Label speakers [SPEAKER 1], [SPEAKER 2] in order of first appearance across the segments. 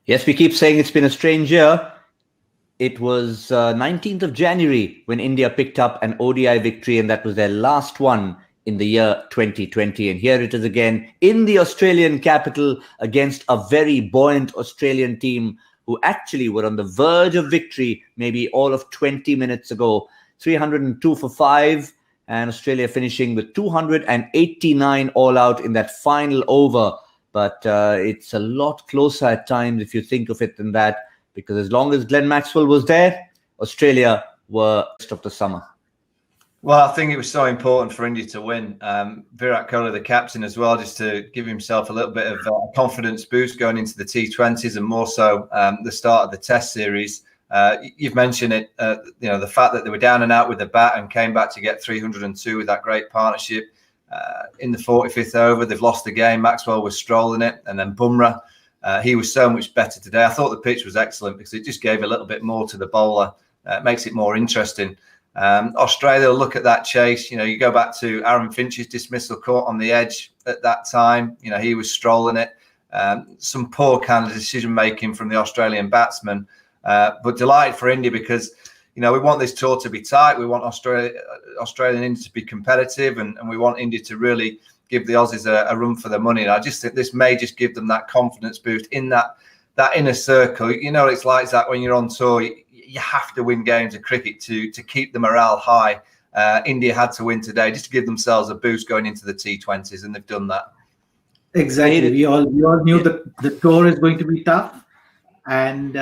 [SPEAKER 1] Yes, we keep saying it's been a strange year. It was 19th of January when India picked up an ODI victory, and that was their last one in the year 2020. And here it is again in the Australian capital against a very buoyant Australian team who actually were on the verge of victory maybe all of 20 minutes ago. 302 for 5, and Australia finishing with 289 all out in that final over. But it's a lot closer at times if you think of it than that, because as long as Glenn Maxwell was there, Australia were best of the summer.
[SPEAKER 2] Well, I think it was so important for India to win. Virat Kohli, the captain, as well, just to give himself a little bit of confidence boost going into the T20s and more so the start of the Test series. You've mentioned it, the fact that they were down and out with the bat and came back to get 302 with that great partnership. In the 45th over, they've lost the game. Maxwell was strolling it, and then Bumrah. He was so much better today. I thought the pitch was excellent because it just gave a little bit more to the bowler. Makes it more interesting. Australia will look at that chase. You go back to Aaron Finch's dismissal caught on the edge at that time. He was strolling it. Some poor kind of decision making from the Australian batsman. But delighted for India because, we want this tour to be tight. We want Australian India to be competitive, and we want India to really give the Aussies a run for their money. And I just think this may just give them that confidence boost in that inner circle. It's like that when you're on tour. You have to win games of cricket to keep the morale high. India had to win today just to give themselves a boost going into the T20s, and they've done that.
[SPEAKER 3] Exactly. We all knew that the tour is going to be tough, and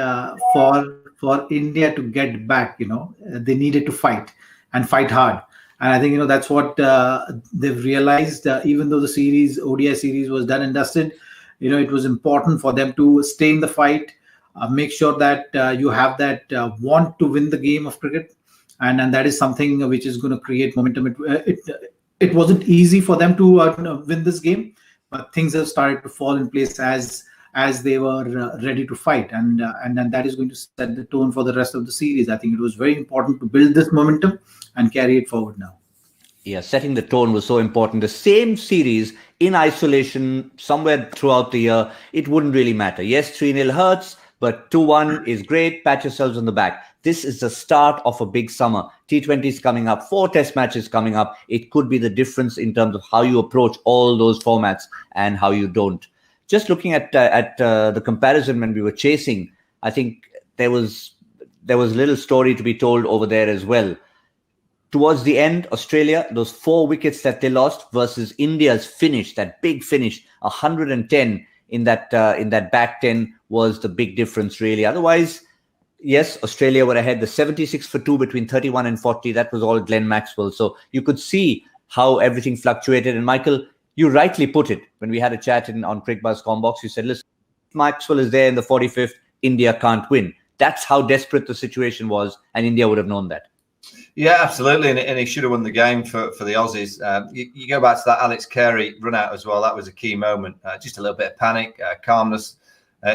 [SPEAKER 3] for India to get back, they needed to fight hard. And I think that's what they've realized. Even though the ODI series was done and dusted, it was important for them to stay in the fight. Make sure that you have that want to win the game of cricket, and that is something which is going to create momentum. It wasn't easy for them to win this game, but things have started to fall in place as they were ready to fight, and that is going to set the tone for the rest of the series. I think it was very important to build this momentum and carry it forward now.
[SPEAKER 1] Yeah, setting the tone was so important. The same series in isolation somewhere throughout the year, it wouldn't really matter. Yes, 3-0 hurts, but 2-1 is great. Pat yourselves on the back. This is the start of a big summer. T20s coming up, 4 test matches coming up. It could be the difference in terms of how you approach all those formats and how you don't. Just looking at the comparison when we were chasing, I think there was a little story to be told over there as well. Towards the end, Australia, those 4 wickets that they lost versus India's finish, that big finish, 110 in that back 10 was the big difference, really. Otherwise, yes, Australia were ahead. The 76 for 2 between 31 and 40, that was all Glenn Maxwell. So you could see how everything fluctuated. And Michael, you rightly put it when we had a chat on Cricbuzz Combox. You said, listen, Maxwell is there in the 45th, India can't win. That's how desperate the situation was, and India would have known that.
[SPEAKER 2] Yeah, absolutely. And he should have won the game for the Aussies. You go back to that Alex Carey run out as well. That was a key moment. Just a little bit of panic, calmness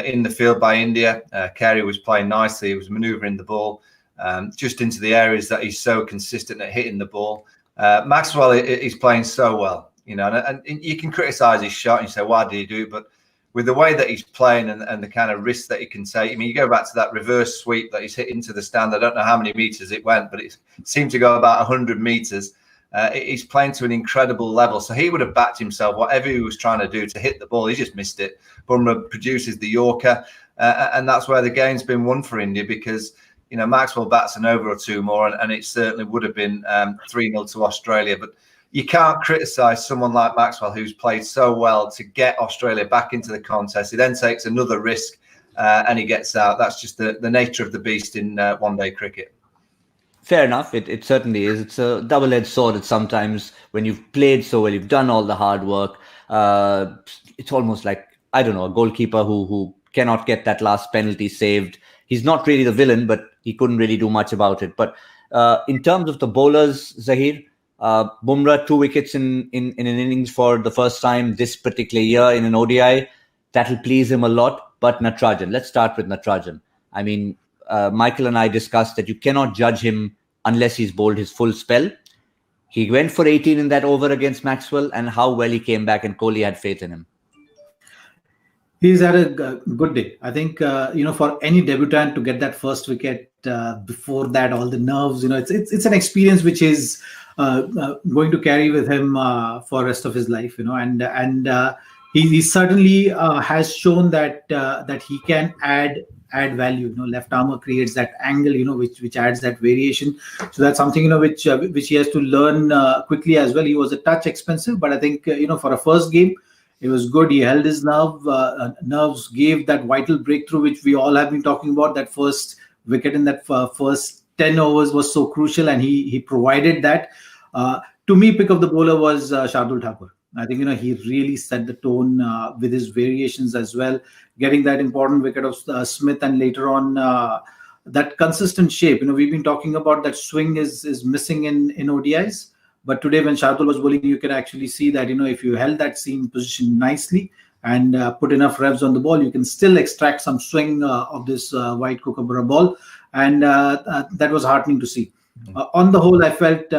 [SPEAKER 2] in the field by India. Carey was playing nicely. He was manoeuvring the ball just into the areas that he's so consistent at hitting the ball. Maxwell is playing so well. And you can criticise his shot and you say, why did he do it? But with the way that he's playing and the kind of risks that he can take, you go back to that reverse sweep that he's hit into the stand. I don't know how many meters it went, but it seemed to go about 100 meters. He's playing to an incredible level. So he would have backed himself, whatever he was trying to do to hit the ball. He just missed it. Bumrah produces the Yorker. And that's where the game's been won for India because, Maxwell bats an over or 2 more, and it certainly would have been 3-0 to Australia. But you can't criticise someone like Maxwell who's played so well to get Australia back into the contest. He then takes another risk and he gets out. That's just the nature of the beast in one-day cricket.
[SPEAKER 1] Fair enough. It certainly is. It's a double-edged sword at sometimes when you've played so well, you've done all the hard work. It's almost like, I don't know, a goalkeeper who cannot get that last penalty saved. He's not really the villain, but he couldn't really do much about it. But in terms of the bowlers, Zaheer, Bumrah 2 wickets in an innings for the first time this particular year in an ODI. That'll please him a lot. But Natarajan, let's start with Natarajan. I mean, Michael and I discussed that you cannot judge him unless he's bowled his full spell. He went for 18 in that over against Maxwell, and how well he came back, and Kohli had faith in him.
[SPEAKER 3] He's had a good day. I think for any debutant to get that first wicket before that, all the nerves. It's an experience which is going to carry with him for rest of his life. And he certainly has shown that he can add value. Left armer creates that angle, which adds that variation. So that's something which he has to learn quickly as well. He was a touch expensive, but I think for a first game, it was good. He held his nerves, gave that vital breakthrough, which we all have been talking about. That first wicket in that first 10 overs was so crucial, and he provided that. To me, pick of the bowler was Shardul Thakur. I think he really set the tone with his variations as well, getting that important wicket of Smith, and later on that consistent shape. We've been talking about that swing is missing in ODIs. But today, when Shardul was bowling, you can actually see that, if you held that seam position nicely and put enough revs on the ball, you can still extract some swing of this white kookaburra ball. And that was heartening to see. On the whole, I felt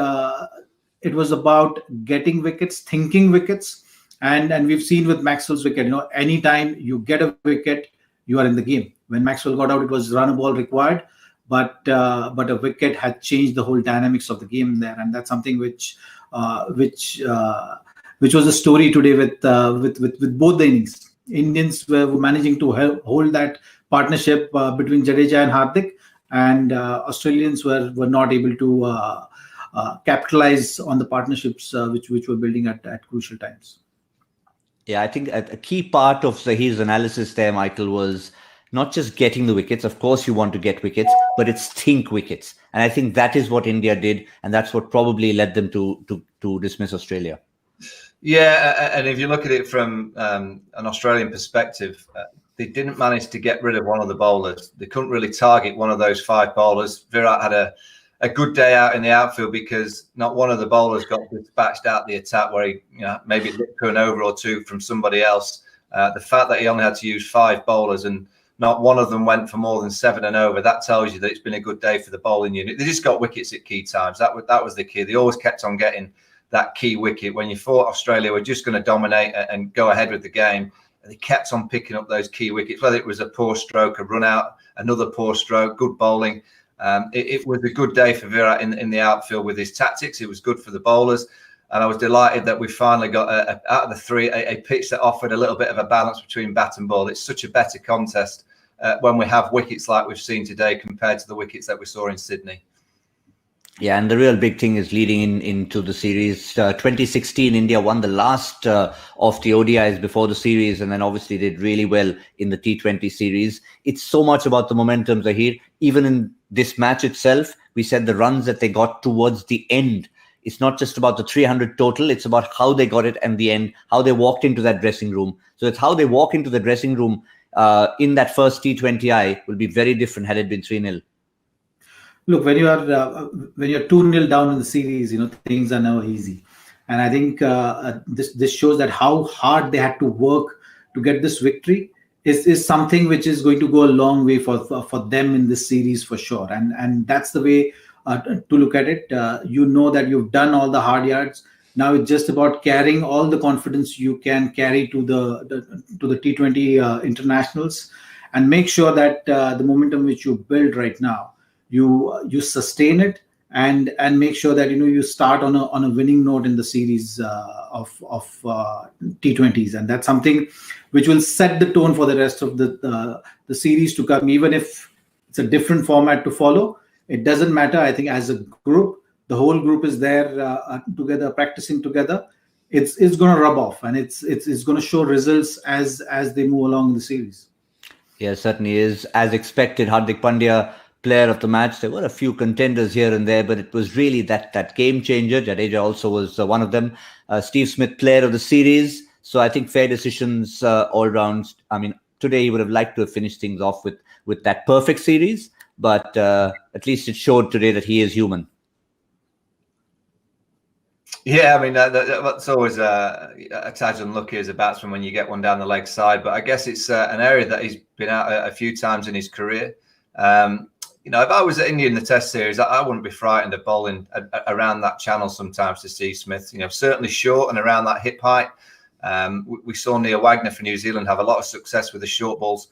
[SPEAKER 3] it was about getting wickets, thinking wickets. And we've seen with Maxwell's wicket, anytime you get a wicket, you are in the game. When Maxwell got out, it was run a ball required. But a wicket had changed the whole dynamics of the game there, and that's something which was a story today with both the innings. Indians were managing to hold that partnership between Jadeja and Hardik, and Australians were not able to capitalize on the partnerships which were building at crucial times.
[SPEAKER 1] Yeah, I think a key part of Zaheer's analysis there, Michael, was not just getting the wickets. Of course, you want to get wickets, but it's think wickets. And I think that is what India did. And that's what probably led them to dismiss Australia.
[SPEAKER 2] Yeah. And if you look at it from an Australian perspective, they didn't manage to get rid of one of the bowlers. They couldn't really target one of those 5 bowlers. Virat had a good day out in the outfield because not one of the bowlers got dispatched out the attack where he maybe looked to an over or two from somebody else. The fact that he only had to use 5 bowlers and not one of them went for more than 7 and over, that tells you that it's been a good day for the bowling unit. They just got wickets at key times. That was the key. They always kept on getting that key wicket. When you thought Australia were just going to dominate and go ahead with the game, they kept on picking up those key wickets, whether it was a poor stroke, a run out, another poor stroke, good bowling. It was a good day for Virat in the outfield with his tactics. It was good for the bowlers. And I was delighted that we finally got, out of the 3, a pitch that offered a little bit of a balance between bat and ball. It's such a better contest when we have wickets like we've seen today compared to the wickets that we saw in Sydney.
[SPEAKER 1] Yeah, and the real big thing is leading into the series. 2016, India won the last of the ODIs before the series, and then obviously did really well in the T20 series. It's so much about the momentum, Zaheer. Even in this match itself, we said the runs that they got towards the end. It's not just about the 300 total. It's about how they got it at the end, how they walked into that dressing room. So it's how they walk into the dressing room in that first T20I will be very different had it been 3-0.
[SPEAKER 3] Look, when you're 2-0 down in the series, things are never easy. And I think this shows that how hard they had to work to get this victory is something which is going to go a long way for them in this series for sure. And that's the way to look at it. You know that you've done all the hard yards. Now it's just about carrying all the confidence you can carry to the T20 internationals, and make sure that the momentum which you build right now, you sustain it and make sure that you start on a winning note in the series of T20s, and that's something which will set the tone for the rest of the series to come. Even if it's a different format to follow, it doesn't matter. I think as a group, the whole group is there together, practicing together. It's going to rub off, and it's going to show results as they move along in the series.
[SPEAKER 1] Yeah, certainly is. As expected, Hardik Pandya, player of the match. There were a few contenders here and there, but it was really that game changer. Jadeja also was one of them. Steve Smith, player of the series. So I think fair decisions all round. I mean, today he would have liked to have finished things off with that perfect series, but at least it showed today that he is human.
[SPEAKER 2] Yeah, I mean, that's always a tad unlucky as a batsman when you get one down the leg side. But I guess it's an area that he's been out a few times in his career. If I was at India in the Test series, I wouldn't be frightened of bowling around that channel sometimes to Steve Smith. Certainly short and around that hip height. We saw Neil Wagner for New Zealand have a lot of success with the short balls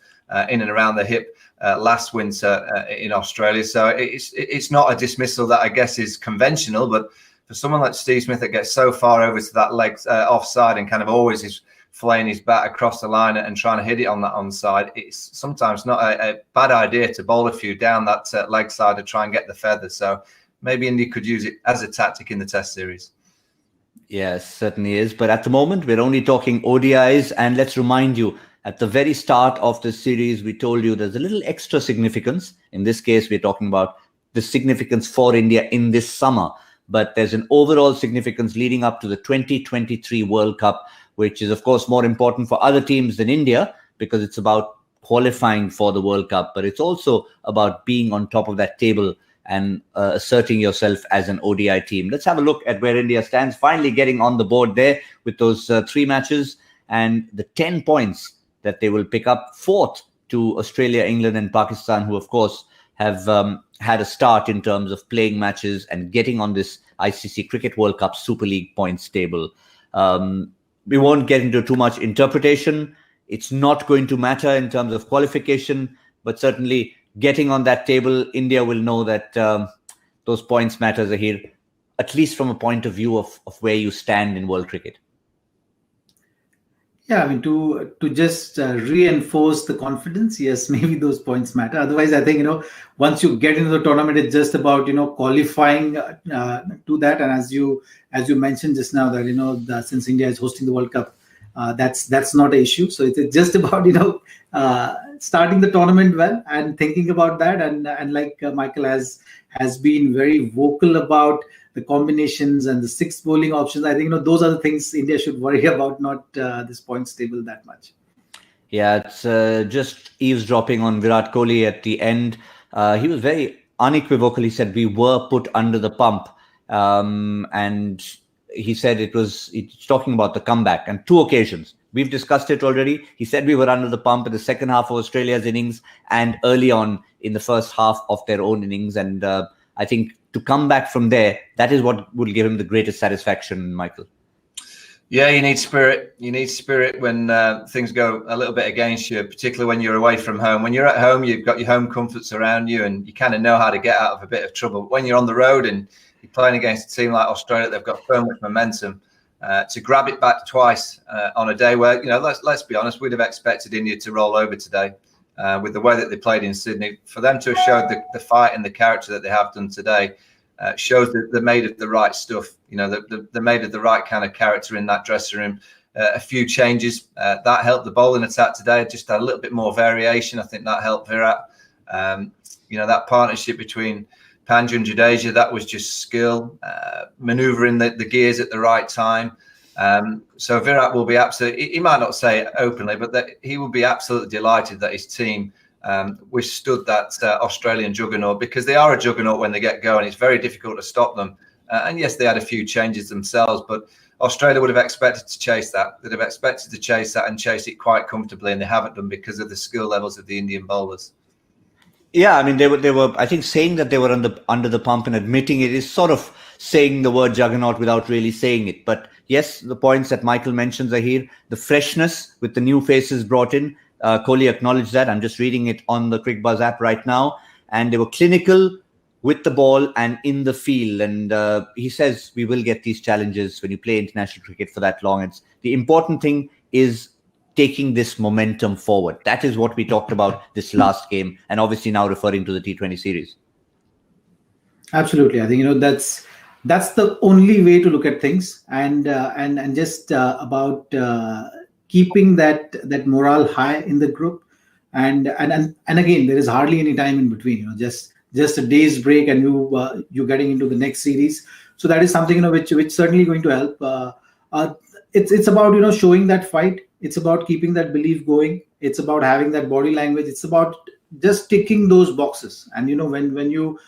[SPEAKER 2] in and around the hip last winter in Australia. So it's not a dismissal that I guess is conventional, but for someone like Steve Smith that gets so far over to that leg offside and kind of always is flaying his bat across the line and trying to hit it on that onside, it's sometimes not a bad idea to bowl a few down that leg side to try and get the feather. So maybe India could use it as a tactic in the Test series.
[SPEAKER 1] Yes, certainly is. But at the moment, we're only talking ODIs. And let's remind you, at the very start of this series, we told you there's a little extra significance. In this case, we're talking about the significance for India in this summer. But there's an overall significance leading up to the 2023 World Cup, which is, of course, more important for other teams than India because it's about qualifying for the World Cup. But it's also about being on top of that table and asserting yourself as an ODI team. Let's have a look at where India stands, finally getting on the board there with those 3 matches and the 10 points that they will pick up, 4th to Australia, England and Pakistan, who, of course, have had a start in terms of playing matches and getting on this ICC Cricket World Cup Super League points table. We won't get into too much interpretation. It's not going to matter in terms of qualification, but certainly getting on that table, India will know that those points matter, Zaheer, at least from a point of view of where you stand in world cricket.
[SPEAKER 3] Yeah, I mean, to just reinforce the confidence, yes, maybe those points matter. Otherwise, I think, once you get into the tournament, it's just about, qualifying to that. And as you mentioned just now that, since India is hosting the World Cup, that's not an issue. So it's just about, starting the tournament well and thinking about that. And like Michael has been very vocal about the combinations and the 6 bowling options. I think, those are the things India should worry about, not this points table that much.
[SPEAKER 1] Yeah, it's just eavesdropping on Virat Kohli at the end. He was very unequivocal. He said we were put under the pump. And he said it's talking about the comeback and 2 occasions. We've discussed it already. He said we were under the pump in the second half of Australia's innings and early on in the first half of their own innings. And I think to come back from there, that is what will give him the greatest satisfaction, Michael.
[SPEAKER 2] Yeah, you need spirit. You need spirit when things go a little bit against you, particularly when you're away from home. When you're at home, you've got your home comforts around you and you kind of know how to get out of a bit of trouble. When you're on the road and you're playing against a team like Australia, they've got so much momentum. To grab it back twice on a day where, let's be honest, we'd have expected India to roll over today with the way that they played in Sydney. For them to have showed the fight and the character that they have done today shows that they're made of the right stuff. They're made of the right kind of character in that dressing room. A few changes that helped the bowling attack today. Just had a little bit more variation. I think that helped Virat. That partnership between Pandya and Jadeja, that was just skill, manoeuvring the gears at the right time. So Virat will be absolutely, he might not say it openly, but that he will be absolutely delighted that his team withstood that Australian juggernaut, because they are a juggernaut when they get going. It's very difficult to stop them. And yes, they had a few changes themselves, but Australia would have expected to chase that. They'd have expected to chase that and chase it quite comfortably, and they haven't done because of the skill levels of the Indian bowlers.
[SPEAKER 1] Yeah, I mean, they were. I think saying that they were under the pump and admitting it is sort of saying the word juggernaut without really saying it. But yes, the points that Michael mentions are here. The freshness with the new faces brought in. Kohli acknowledged that. I'm just reading it on the Cricbuzz app right now. And they were clinical with the ball and in the field. And he says we will get these challenges when you play international cricket for that long. The important thing is taking this momentum forward. That is what we talked about this last game, and obviously now referring to the T20 series.
[SPEAKER 3] Absolutely, I think that's the only way to look at things, and just about keeping that morale high in the group, and again, there is hardly any time in between. Just a day's break, and you getting into the next series. So that is something which certainly going to help. It's about showing that fight. It's about keeping that belief going. It's about having that body language. It's about just ticking those boxes. And when you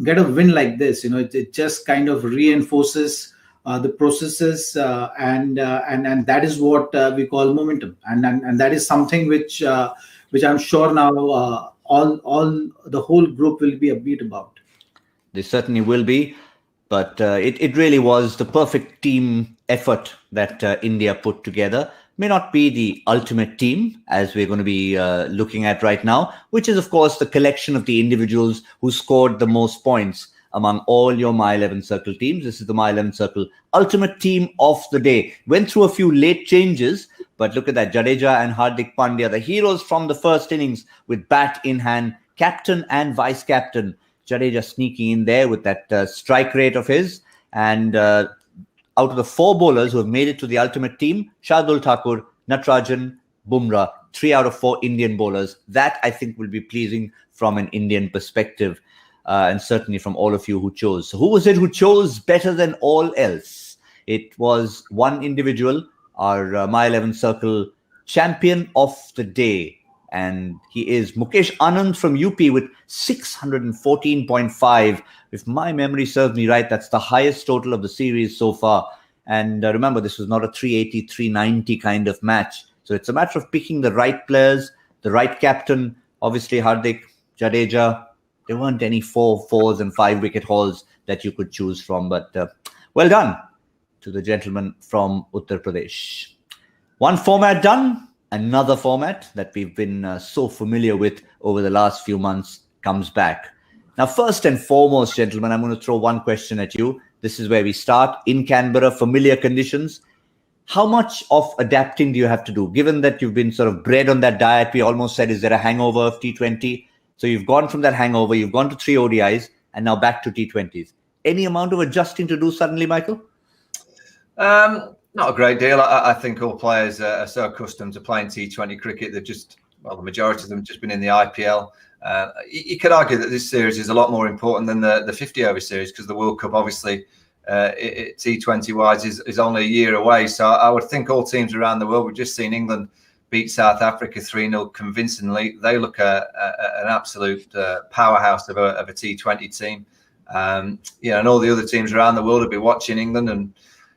[SPEAKER 3] get a win like this, it just kind of reinforces the processes, and that is what we call momentum. And that is something which I'm sure now all the whole group will be upbeat about.
[SPEAKER 1] They certainly will be. But it really was the perfect team effort that India put together. May not be the ultimate team, as we're going to be looking at right now, which is, of course, the collection of the individuals who scored the most points among all your My 11 Circle teams. This is the My 11 Circle ultimate team of the day. Went through a few late changes, but look at that. Jadeja and Hardik Pandya, the heroes from the first innings with bat in hand, captain and vice-captain. Jadeja sneaking in there with that strike rate of his. And out of the 4 bowlers who have made it to the ultimate team, Shardul Thakur, Natarajan, Bumrah, 3 out of 4 Indian bowlers. That, I think, will be pleasing from an Indian perspective. And certainly from all of you who chose. So who was it who chose better than all else? It was one individual, our My 11 Circle champion of the day. And he is Mukesh Anand from UP with 614.5. If my memory serves me right, that's the highest total of the series so far. And remember, this was not a 380, 390 kind of match. So it's a matter of picking the right players, the right captain. Obviously, Hardik, Jadeja. There weren't any 4 fours and 5 wicket hauls that you could choose from. But well done to the gentleman from Uttar Pradesh. One format done. Another format that we've been so familiar with over the last few months comes back. Now, first and foremost, gentlemen, I'm going to throw one question at you. This is where we start. In Canberra, familiar conditions. How much of adapting do you have to do? Given that you've been sort of bred on that diet, we almost said, is there a hangover of T20? So you've gone from that hangover, you've gone to 3 ODIs, and now back to T20s. Any amount of adjusting to do suddenly, Michael?
[SPEAKER 2] Not a great deal. I think all players are so accustomed to playing T20 cricket. They've just, well, the majority of them have just been in the IPL. You could argue that this series is a lot more important than the 50-over series because the World Cup, obviously, T20-wise, is only a year away. So I would think all teams around the world, we've just seen England beat South Africa 3-0 convincingly. They look an absolute powerhouse of a T20 team. And all the other teams around the world will be watching England and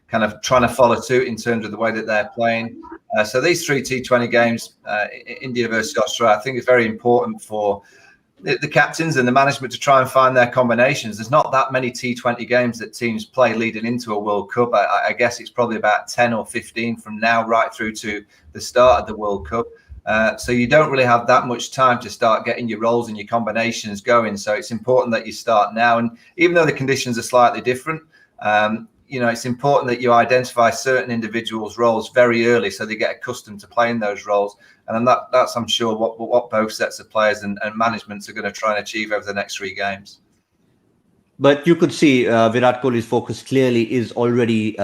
[SPEAKER 2] kind of trying to follow suit in terms of the way that they're playing. So these 3 T20 games, India versus Australia, I think is very important for the captains and the management to try and find their combinations. There's not that many T20 games that teams play leading into a World Cup. I guess it's probably about 10 or 15 from now right through to the start of the World Cup. So you don't really have that much time to start getting your roles and your combinations going. So it's important that you start now. And even though the conditions are slightly different, it's important that you identify certain individuals' roles very early so they get accustomed to playing those roles. And that's, I'm sure, what both sets of players and managements are going to try and achieve over the next 3 games.
[SPEAKER 1] But you could see Virat Kohli's focus clearly is already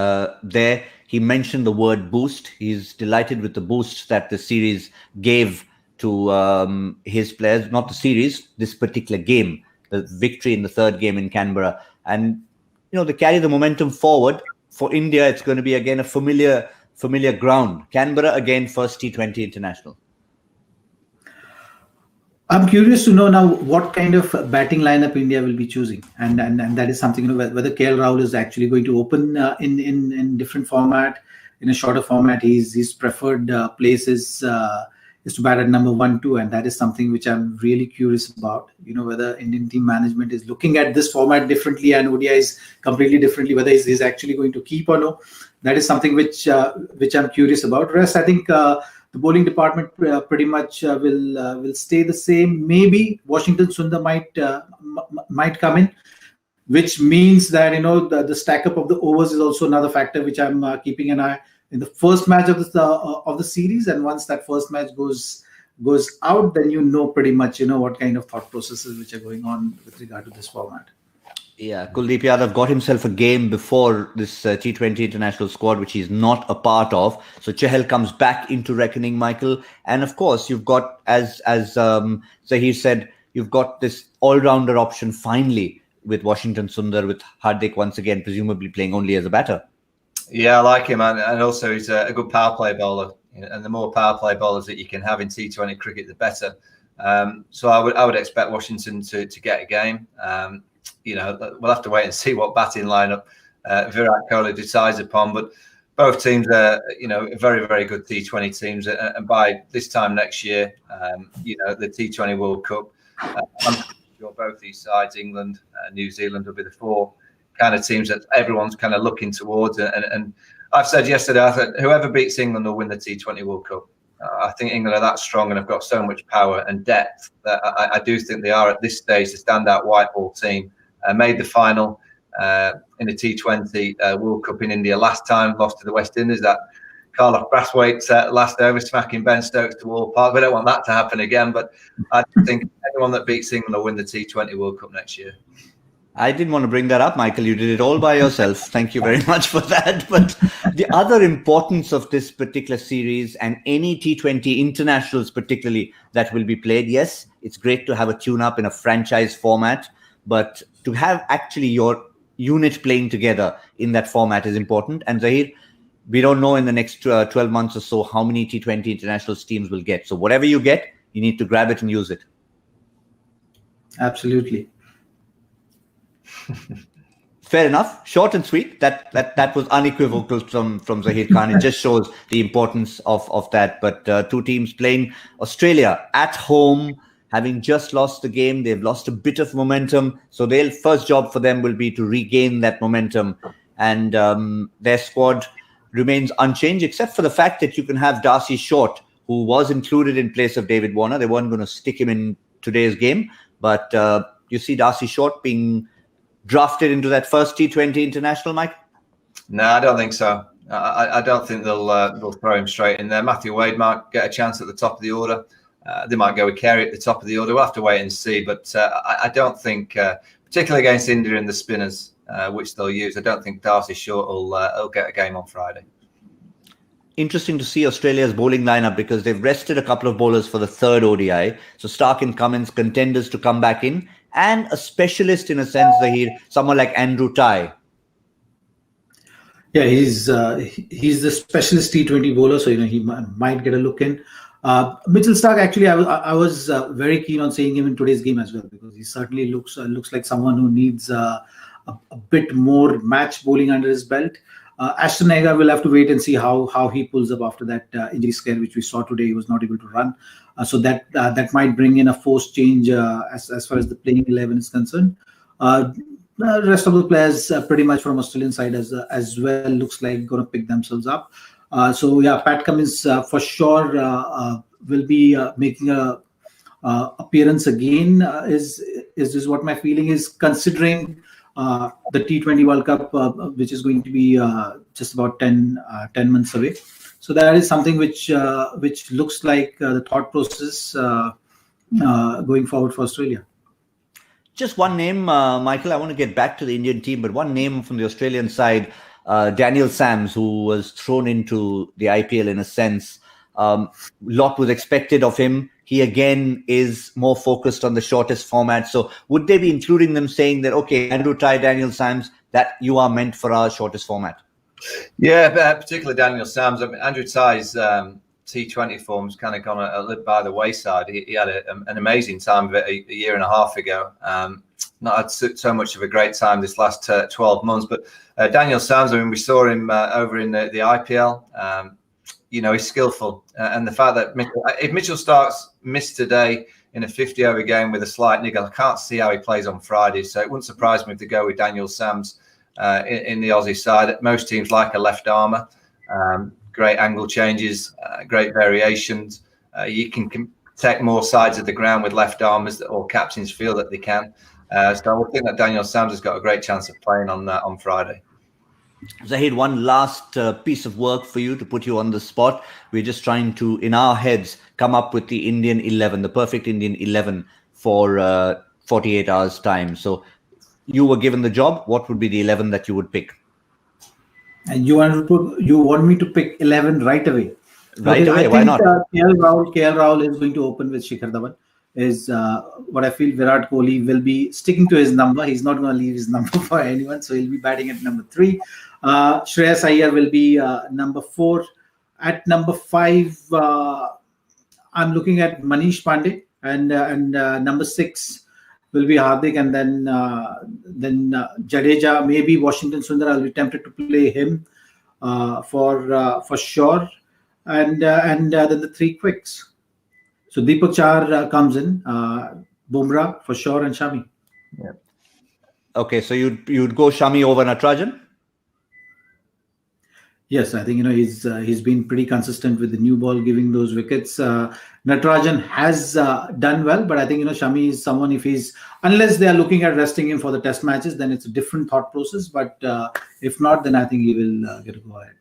[SPEAKER 1] there. He mentioned the word boost. He's delighted with the boost that the series gave to his players, not the series, this particular game, the victory in the 3rd game in Canberra. And to carry the momentum forward for India, it's going to be again a familiar ground. Canberra again, first T20 international.
[SPEAKER 3] I'm curious to know now what kind of batting lineup India will be choosing, and that is something, whether KL Rahul is actually going to open in different format, in a shorter format. His preferred place is to bat at number 1, 2, and that is something which I'm really curious about. Whether Indian team management is looking at this format differently and ODIs completely differently, whether he's actually going to keep or no. That is something which I'm curious about. Rest, I think the bowling department pretty much will stay the same. Maybe Washington Sundar might come in, which means that the stack up of the overs is also another factor which I'm keeping an eye in the first match of the series. And once that first match goes out, then pretty much what kind of thought processes which are going on with regard to this format.
[SPEAKER 1] Yeah, Kuldeep Yadav got himself a game before this T20 international squad, which he's not a part of. So Chahal comes back into reckoning, Michael. And of course, you've got, as Zaheer said, you've got this all-rounder option finally with Washington Sundar, with Hardik once again presumably playing only as a batter.
[SPEAKER 2] Yeah, I like him, and also he's a good power play bowler. And the more power play bowlers that you can have in T20 cricket, the better. So I would expect Washington to get a game. We'll have to wait and see what batting lineup Virat Kohli decides upon. But both teams are, very, very good T20 teams. And by this time next year, the T20 World Cup, I'm sure both these sides, England and New Zealand, will be the 4 kind of teams that everyone's kind of looking towards. And I've said yesterday, I thought whoever beats England will win the T20 World Cup. I think England are that strong and have got so much power and depth that I do think they are at this stage the standout white ball team. Made the final in the T20 World Cup in India last time, lost to the West Indies. That Carlos Brathwaite last over smacking Ben Stokes to Wall Park. We don't want that to happen again, but I think anyone that beats England will win the T20 World Cup next year.
[SPEAKER 1] I didn't want to bring that up, Michael. You did it all by yourself. Thank you very much for that. But the other importance of this particular series and any T20 internationals particularly that will be played, yes, it's great to have a tune-up in a franchise format, but to have actually your unit playing together in that format is important. And Zaheer, we don't know in the next 12 months or so how many T20 internationals teams will get. So whatever you get, you need to grab it and use it.
[SPEAKER 3] Absolutely.
[SPEAKER 1] Fair enough. Short and sweet. That was unequivocal from Zaheer Khan. It just shows the importance of that. But two teams playing. Australia at home, having just lost the game. They've lost a bit of momentum. So their first job for them will be to regain that momentum. And their squad remains unchanged, except for the fact that you can have Darcy Short, who was included in place of David Warner. They weren't going to stick him in today's game. But you see Darcy Short being drafted into that first T20 international, Mike?
[SPEAKER 2] No, I don't think so. I don't think they'll throw him straight in there. Matthew Wade might get a chance at the top of the order. They might go with Carey at the top of the order. We'll have to wait and see. But I don't think, particularly against India and the spinners, which they'll use, I don't think Darcy Short will get a game on Friday.
[SPEAKER 1] Interesting to see Australia's bowling lineup because they've rested a couple of bowlers for the third ODI. So Stark and Cummins, contenders to come back in. And a specialist in a sense, Zaheer, someone like Andrew Tye.
[SPEAKER 3] Yeah, he's the specialist T20 bowler, so he might get a look in. Mitchell Stark, actually, I was very keen on seeing him in today's game as well because he certainly looks like someone who needs a bit more match bowling under his belt. Ashton Agar will have to wait and see how he pulls up after that injury scare which we saw today. He was not able to run, so that might bring in a forced change as far as the playing 11 is concerned. The rest of the players, pretty much from Australian side as well, looks like going to pick themselves up. So yeah, Pat Cummins for sure will be making a appearance again. Is what my feeling is, considering the T20 World Cup, which is going to be just about 10 months away. So that is something which looks like the thought process going forward for Australia.
[SPEAKER 1] Just one name, Michael. I want to get back to the Indian team, but one name from the Australian side, Daniel Sams, who was thrown into the IPL in a sense. Lot was expected of him. He again is more focused on the shortest format. So would they be including them saying that, okay, Andrew Tye, Daniel Sams, that you are meant for our shortest format?
[SPEAKER 2] Yeah, particularly Daniel Sams. I mean, Andrew Tye's T20 form's kind of gone a little by the wayside. He had an amazing time of it a year and a half ago. Not had so much of a great time this last 12 months. But Daniel Sams, I mean, we saw him over in the IPL. He's skillful. And the fact that if Mitchell Stark's missed today in a 50-over game with a slight niggle, I can't see how he plays on Friday. So it wouldn't surprise me if they go with Daniel Sams in the Aussie side. Most teams like a left armour. Great angle changes, great variations. You can protect more sides of the ground with left armers, or captains feel that they can. So I think that Daniel Sams has got a great chance of playing on Friday.
[SPEAKER 1] Zaheer, one last piece of work for you to put you on the spot. We're just trying to, in our heads, come up with the Indian 11, the perfect Indian 11 for 48 hours time. So you were given the job. What would be the 11 that you would pick?
[SPEAKER 3] And you want me to pick 11 right away?
[SPEAKER 1] Right away, why not?
[SPEAKER 3] KL Rahul is going to open with Shikhar Dhawan. Is what I feel Virat Kohli will be sticking to his number. He's not going to leave his number for anyone. So he'll be batting at number 3. Shreyas Iyer will be number 4. At number 5, I'm looking at Manish Pandey, and number 6 will be Hardik, and then Jadeja, maybe Washington Sundar. I'll be tempted to play him for sure, and then the 3 quicks. So Deepak Char comes in, Bumrah for sure, and Shami.
[SPEAKER 2] Yeah.
[SPEAKER 1] Okay, so you'd go Shami over Natarajan?
[SPEAKER 3] Yes, I think he's been pretty consistent with the new ball giving those wickets. Natarajan has done well, but I think Shami is someone, unless they are looking at resting him for the test matches, then it's a different thought process. But if not, then I think he will get a go ahead.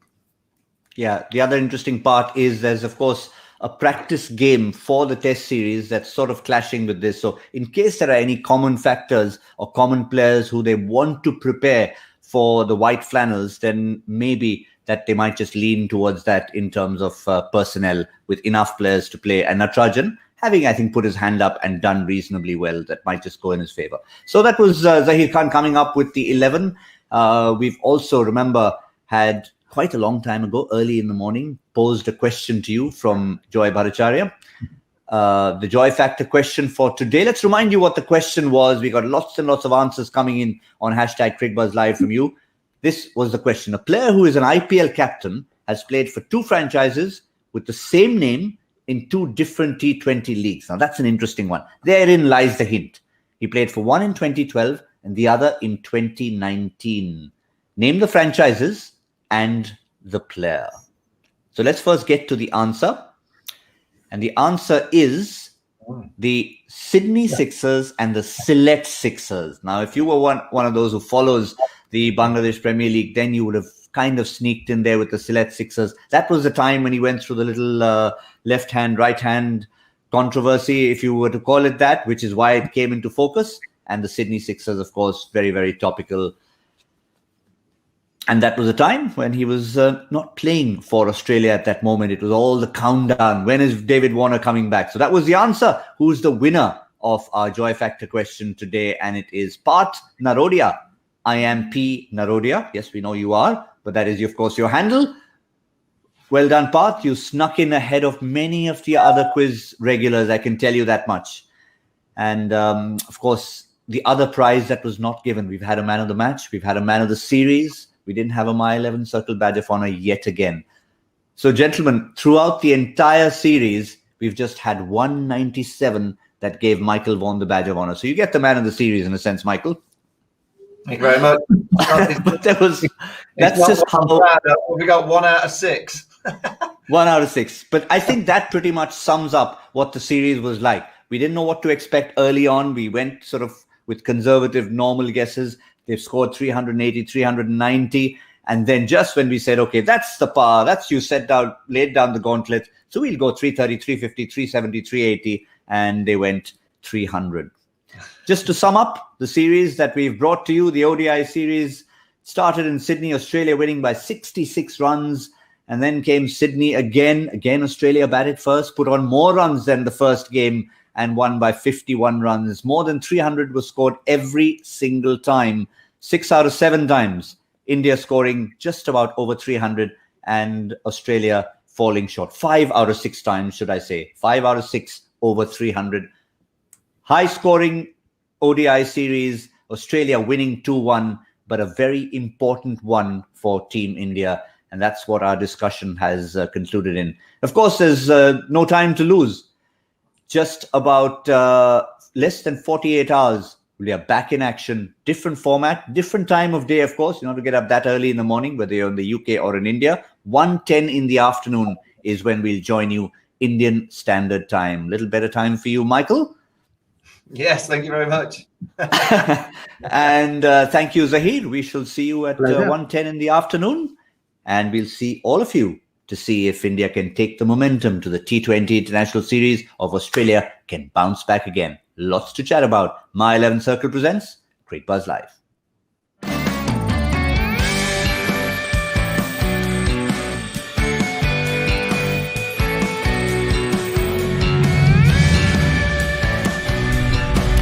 [SPEAKER 1] Yeah, the other interesting part is there's of course a practice game for the test series that's sort of clashing with this. So in case there are any common factors or common players who they want to prepare for the white flannels, then maybe that they might just lean towards that in terms of personnel with enough players to play. And Natarajan, having, I think, put his hand up and done reasonably well, that might just go in his favor. So that was Zaheer Khan coming up with the 11. We've also, remember, had quite a long time ago, early in the morning, posed a question to you from Joy Bhattacharya. The Joy Factor question for today. Let's remind you what the question was. We got lots and lots of answers coming in on hashtag Cricbuzz Live from you. This was the question. A player who is an IPL captain has played for 2 franchises with the same name in 2 different T20 leagues. Now, that's an interesting one. Therein lies the hint. He played for one in 2012 and the other in 2019. Name the franchises and the player. So let's first get to the answer. And the answer is the Sydney Sixers and the Sylhet Sixers. Now, if you were one of those who follows the Bangladesh Premier League, then you would have kind of sneaked in there with the Sylhet Sixers. That was the time when he went through the little left hand, right hand controversy, if you were to call it that, which is why it came into focus. And the Sydney Sixers, of course, very, very topical. And that was a time when he was not playing for Australia at that moment. It was all the countdown. When is David Warner coming back? So that was the answer. Who's the winner of our Joy Factor question today? And it is Parth Narodia. I am P. Narodia. Yes, we know you are. But that is, of course, your handle. Well done, Parth. You snuck in ahead of many of the other quiz regulars. I can tell you that much. And, of course, the other prize that was not given. We've had a man of the match. We've had a man of the series. We didn't have a My 11 Circle Badge of Honor yet again. So, gentlemen, throughout the entire series, we've just had 197 that gave Michael Vaughan the Badge of Honor. So you get the man of the series in a sense, Michael.
[SPEAKER 2] Thank you very much.
[SPEAKER 1] But that's just how
[SPEAKER 2] we got 1 out of 6.
[SPEAKER 1] 1 out of 6. But I think that pretty much sums up what the series was like. We didn't know what to expect early on. We went sort of with conservative, normal guesses. They've scored 380, 390. And then just when we said, okay, that's the par, that's you laid down the gauntlet. So we'll go 330, 350, 370, 380. And they went 300. Just to sum up the series that we've brought to you, the ODI series started in Sydney, Australia winning by 66 runs. And then came Sydney again. Again, Australia batted first, put on more runs than the first game and won by 51 runs. More than 300 was scored every single time. 6 out of 7 times. India scoring just about over 300 and Australia falling short. 5 out of 6 times, should I say. 5 out of 6 over 300. High scoring ODI series. Australia winning 2-1, but a very important one for Team India. And that's what our discussion has concluded in. Of course, there's no time to lose. Just about less than 48 hours, we are back in action. Different format, different time of day, of course. You know, to get up that early in the morning, whether you're in the UK or in India. 1:10 in the afternoon is when we'll join you, Indian Standard Time. Little better time for you, Michael?
[SPEAKER 2] Yes, thank you very much.
[SPEAKER 1] And thank you, Zaheer. We shall see you at 1:10 in the afternoon. And we'll see all of you to see if India can take the momentum to the T20 International Series, of Australia can bounce back again. Lots to chat about. My 11 Circle presents Cricbuzz Live.